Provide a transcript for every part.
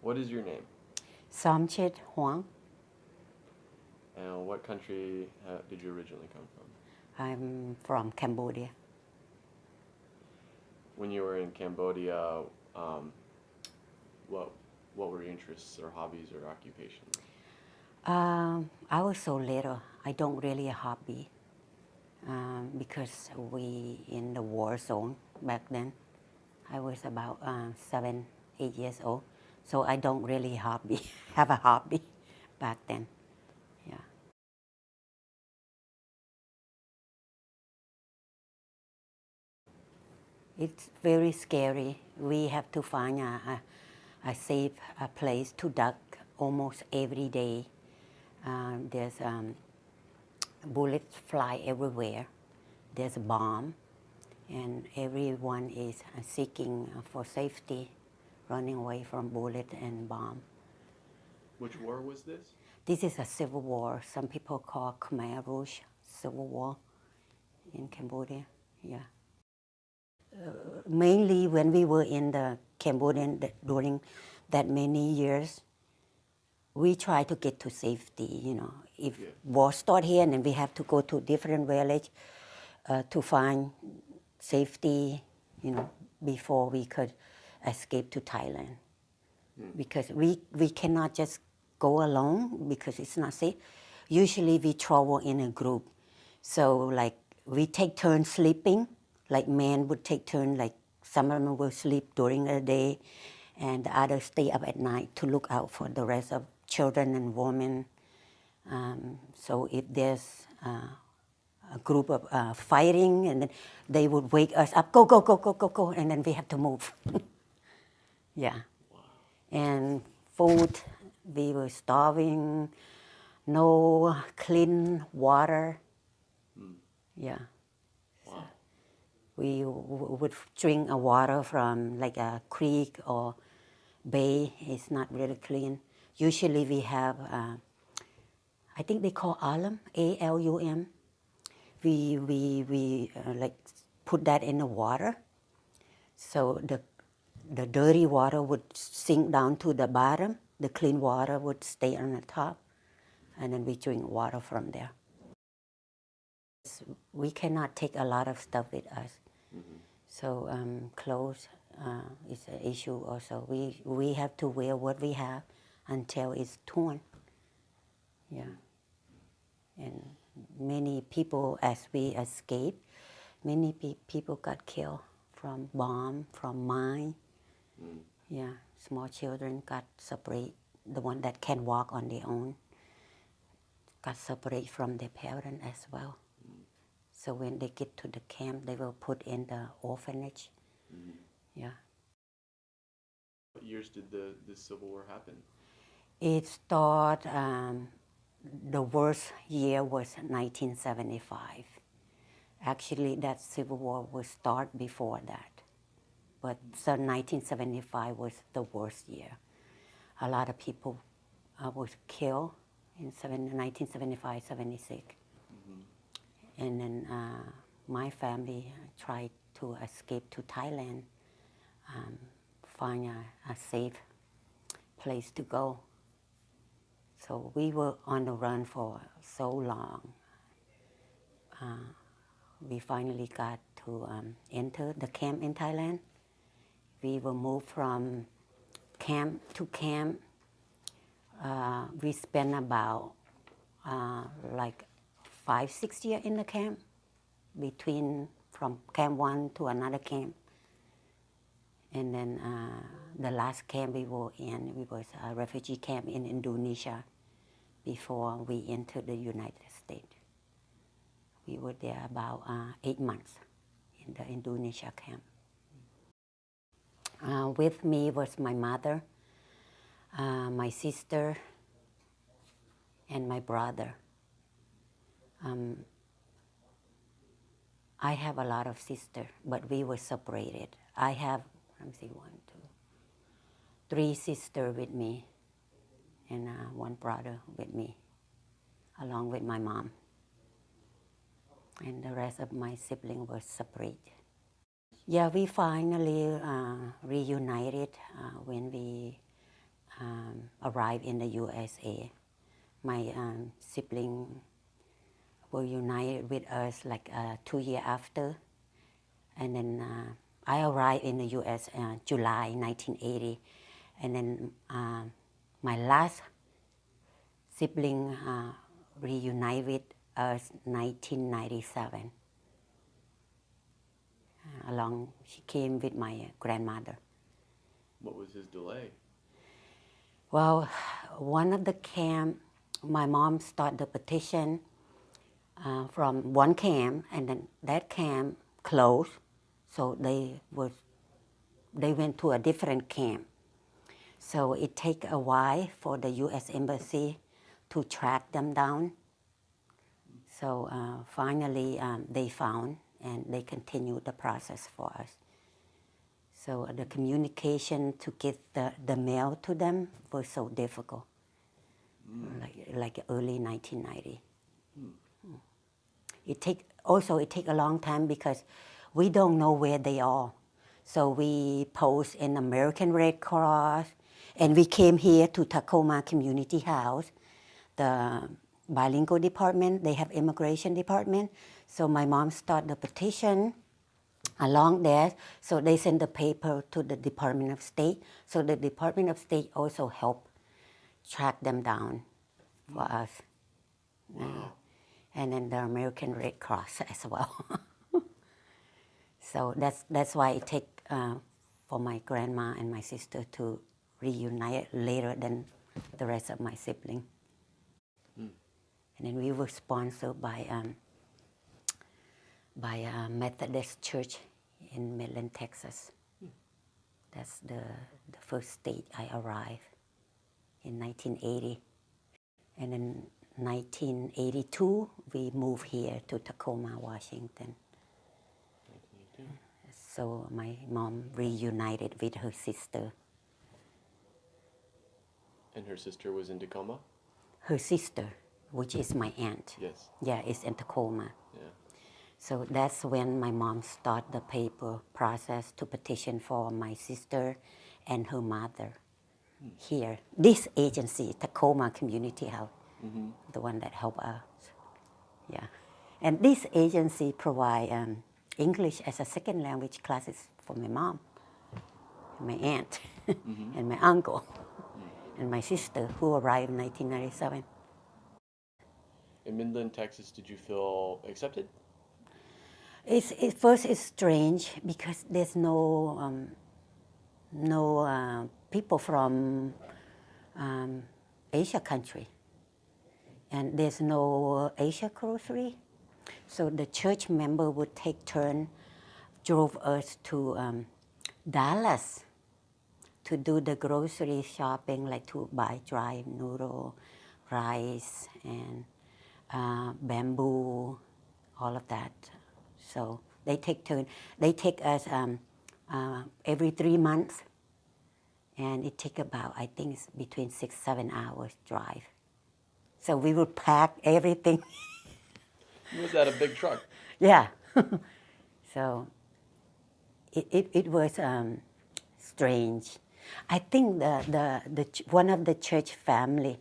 What is your name? Somchith Huang. And what country did you originally come from? I'm from Cambodia. When you were in Cambodia, what were your interests or hobbies or occupations? I was so little. I don't really a hobby because we in the war zone back then. I was about 7, 8 years old, so I don't really hobby have a hobby back then. Yeah. It's very scary. We have to find a safe place to duck almost every day. There's bullets fly everywhere. There's a bomb, and everyone is seeking for safety, running away from bullet and bomb. Which war was this? This is a civil war. Some people call Khmer Rouge civil war in Cambodia. Yeah. Mainly when we were in the Cambodian during that many years, we try to get to safety. If war start here, and then we have to go to different village to find safety. Before we could escape to Thailand, because we cannot just go alone because it's not safe. Usually we travel in a group, so like we take turns sleeping. Like men would take turns, like some of them will sleep during the day, and the others stay up at night to look out for the rest of children and women. So if there's a group of fighting, and then they would wake us up, go, go, go, go, go, go, and then we have to move. Yeah. Wow. And food, we were starving, no clean water. Yeah. Wow. We would drink water from like a creek or bay. It's not really clean. Usually we have, I think they call alum, A-L-U-M. We like put that in the water, so the dirty water would sink down to the bottom. The clean water would stay on the top, and then we drink water from there. We cannot take a lot of stuff with us, so clothes is an issue also. We have to wear what we have until it's torn. Yeah, and many people, as we escaped, many people got killed from bomb, from mine. Yeah, small children got separated. The one that can walk on their own got separated from their parent as well. So when they get to the camp, they will put in the orphanage. Yeah. What years did the Civil War happen? It started, the worst year was 1975. Actually, that Civil War was start before that. But so 1975 was the worst year. A lot of people was killed in 1975, 76. And then my family tried to escape to Thailand, find a safe place to go. So we were on the run for so long. We finally got to enter the camp in Thailand. We were moved from camp to camp. We spent about like 5-6 years in the camp, between from camp 1 to another camp. And then the last camp we were in, we was a refugee camp in Indonesia before we entered the United States. We were there about 8 months in the Indonesia camp. With me was my mother, my sister, and my brother. I have a lot of sisters, but we were separated. I have, let me see, 1, 2, 3 sisters with me, and 1 brother with me, along with my mom. And the rest of my siblings were separated. Yeah, we finally reunited when we arrived in the USA. My sibling were united with us like 2 years after. And then I arrived in the US July 1980. And then my last sibling reunited with us 1997. She came with my grandmother. What was his delay? Well, one of the camp, my mom started the petition from one camp, and then that camp closed, so they went to a different camp. So it take a while for the U.S. Embassy to track them down. So finally they found, and they continued the process for us. So the communication to get the mail to them was so difficult, like early 1990. It take a long time because we don't know where they are. So we post in American Red Cross, and we came here to Tacoma Community House, the bilingual department. They have immigration department. So my mom started the petition along there. So they sent the paper to the Department of State. So the Department of State also helped track them down for us. Wow. And then the American Red Cross as well. So that's why it take for my grandma and my sister to reunite later than the rest of my siblings. And then we were sponsored by a Methodist church in Midland, Texas. That's the first state I arrived in 1980. And in 1982, we moved here to Tacoma, Washington. 1982. So my mom reunited with her sister. And her sister was in Tacoma? Her sister, which is my aunt. Yes. Yeah, is in Tacoma. Yeah. So that's when my mom started the paper process to petition for my sister and her mother here. This agency, Tacoma Community House, the one that helped us. Yeah. And this agency provide English as a second language classes for my mom, my aunt, and my uncle, and my sister who arrived in 1997. In Midland, Texas, did you feel accepted? First it's strange because there's no people from Asia country, and there's no Asia grocery. So the church member would take turn, drove us to Dallas to do the grocery shopping, like to buy dry noodle, rice, and bamboo, all of that. So they take turn. They take us every 3 months, and it take about, I think it's between 6-7 hours drive. So we would pack everything. Was that a big truck? Yeah. So it was strange. I think one of the church family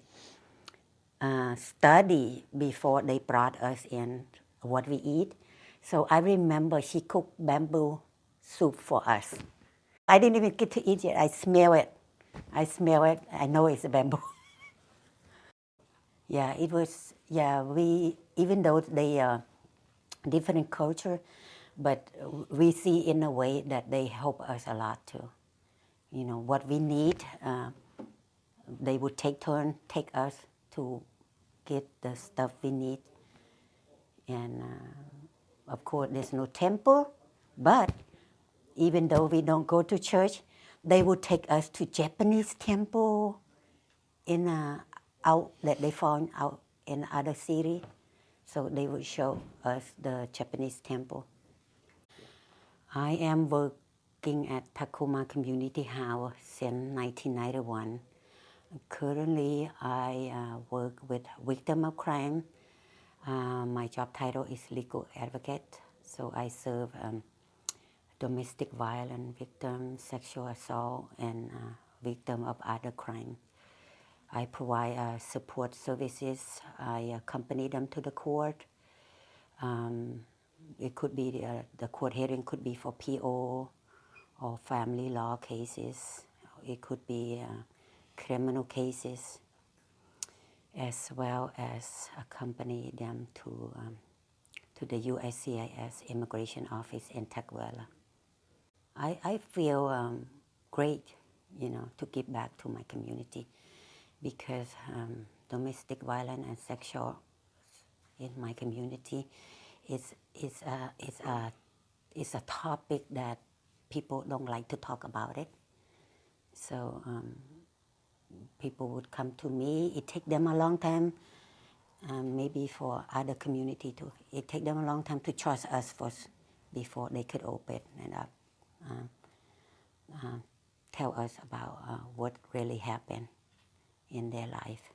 study before they brought us in what we eat. So I remember she cooked bamboo soup for us. I didn't even get to eat it. I smell it. I know it's bamboo. Yeah, it was, even though they are different culture, but we see in a way that they help us a lot too. You know, what we need, they would take us to get the stuff we need. And of course, there's no temple, but even though we don't go to church, they would take us to Japanese temple that they found out in other city. So they would show us the Japanese temple. I am working at Tacoma Community House since 1991. Currently, I work with victim of crime. My job title is legal advocate. So I serve domestic violence victims, sexual assault, and victim of other crime. I provide support services. I accompany them to the court. It could be the court hearing could be for PO or family law cases. It could be criminal cases, as well as accompany them to the USCIS Immigration Office in Tacoma. I feel great, to give back to my community because domestic violence and sexual in my community is a topic that people don't like to talk about it. So people would come to me. It takes them a long time, maybe for other community too. It takes them a long time to trust us first before they could open and up, tell us about what really happened in their life.